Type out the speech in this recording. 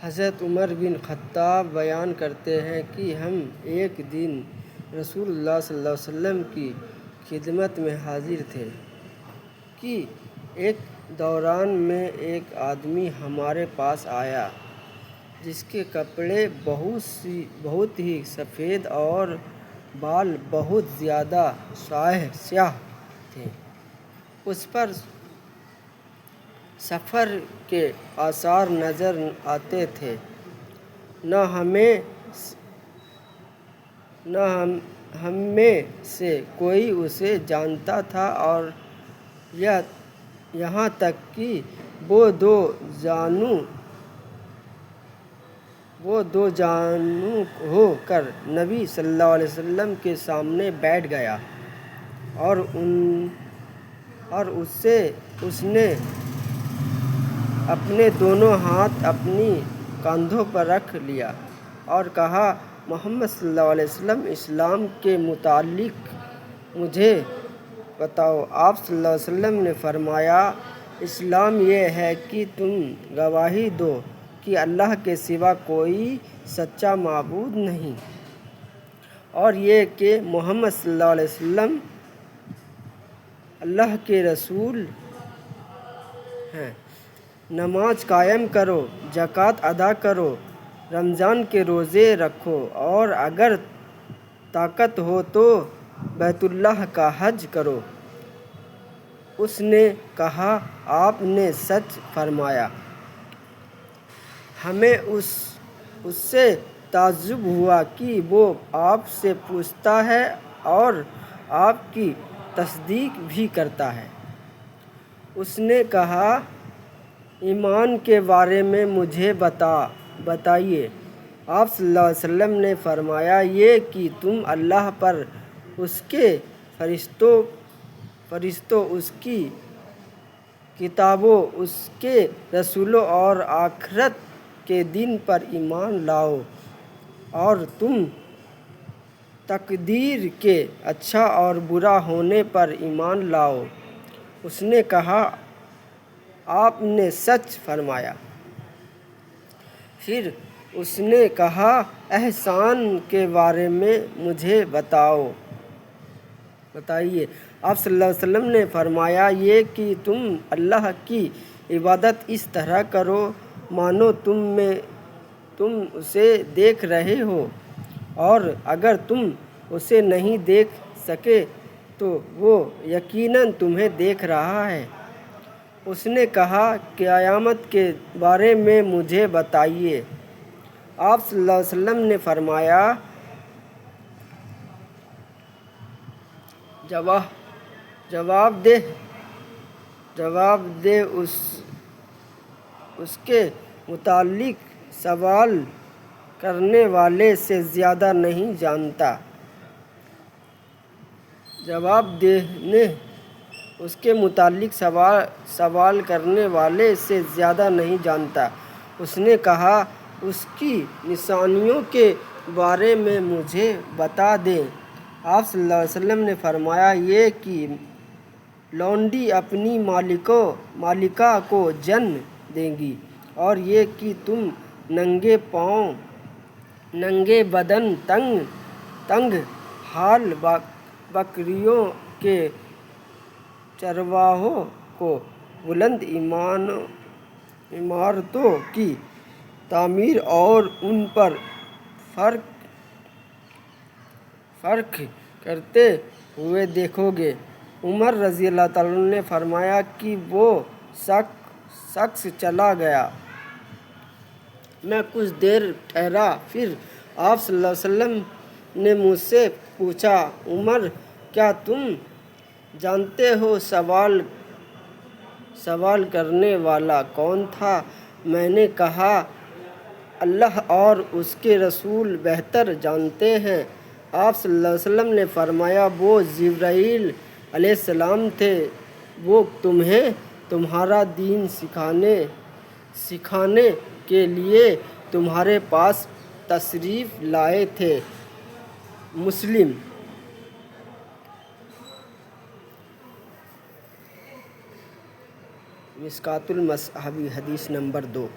حضرت عمر بن خطاب بیان کرتے ہیں کہ ہم ایک دن رسول اللہ صلی اللہ علیہ وسلم کی خدمت میں حاضر تھے کہ ایک دوران میں ایک آدمی ہمارے پاس آیا جس کے کپڑے بہت ہی سفید اور بال بہت زیادہ سیاہ تھے۔ اس پر سفر کے آثار نظر آتے تھے۔ نہ ہم میں سے کوئی اسے جانتا تھا اور یہاں تک کہ وہ دو جانوں ہو کر نبی صلی اللہ علیہ وسلم کے سامنے بیٹھ گیا اور اس نے اپنے دونوں ہاتھ اپنی کندھوں پر رکھ لیا اور کہا، محمد صلی اللہ علیہ وسلم، اسلام کے متعلق مجھے بتاؤ۔ آپ صلی اللہ علیہ وسلم نے فرمایا، اسلام یہ ہے کہ تم گواہی دو کہ اللہ کے سوا کوئی سچا معبود نہیں، اور یہ کہ محمد صلی اللہ علیہ وسلم اللہ کے رسول ہیں۔ نماز قائم کرو، زکوٰۃ ادا کرو، رمضان کے روزے رکھو، اور اگر طاقت ہو تو بیت اللہ کا حج کرو۔ اس نے کہا، آپ نے سچ فرمایا۔ ہمیں اس سے تعجب ہوا کہ وہ آپ سے پوچھتا ہے اور آپ کی تصدیق بھی کرتا ہے۔ اس نے کہا، ایمان کے بارے میں مجھے بتائیے۔ آپ صلی اللہ علیہ وسلم نے فرمایا، یہ کہ تم اللہ پر، اس کے فرشتوں، اس کی کتابوں، اس کے رسولوں اور آخرت کے دن پر ایمان لاؤ، اور تم تقدیر کے اچھا اور برا ہونے پر ایمان لاؤ۔ اس نے کہا، آپ نے سچ فرمایا۔ پھر اس نے کہا، احسان کے بارے میں مجھے بتائیے۔ آپ صلی اللہ علیہ وسلم نے فرمایا، یہ کہ تم اللہ کی عبادت اس طرح کرو مانو تم اسے دیکھ رہے ہو، اور اگر تم اسے نہیں دیکھ سکے تو وہ یقیناً تمہیں دیکھ رہا ہے۔ اس نے کہا، قیامت کے بارے میں مجھے بتائیے۔ آپ صلی اللہ علیہ وسلم نے فرمایا، جواب دہ اس کے متعلق سوال کرنے والے سے زیادہ نہیں جانتا۔ اس کے متعلق سوال کرنے والے سے زیادہ نہیں جانتا۔ اس نے کہا، اس کی نشانیوں کے بارے میں مجھے بتا دیں۔ آپ صلی اللہ علیہ وسلم نے فرمایا، یہ کہ لونڈی اپنی مالکہ کو جنم دے گی، اور یہ کہ تم ننگے پاؤں، ننگے بدن، تنگ حال بکریوں کے چرواہوں کو بلند عمارتوں کی تعمیر اور ان پر فخر کرتے ہوئے دیکھو گے۔ عمر رضی اللہ تعالیٰ عنہ نے فرمایا کہ وہ شخص چلا گیا۔ میں کچھ دیر ٹھہرا، پھر آپ صلی اللہ علیہ وسلم نے مجھ سے پوچھا، عمر، کیا تم جانتے ہو سوال کرنے والا کون تھا؟ میں نے کہا، اللہ اور اس کے رسول بہتر جانتے ہیں۔ آپ صلی اللہ علیہ وسلم نے فرمایا، وہ جبرائیل علیہ السلام تھے، وہ تمہیں تمہارا دین سکھانے کے لیے تمہارے پاس تشریف لائے تھے۔ مسلم۔ مشکوٰۃ المصابیح، حدیث نمبر 2۔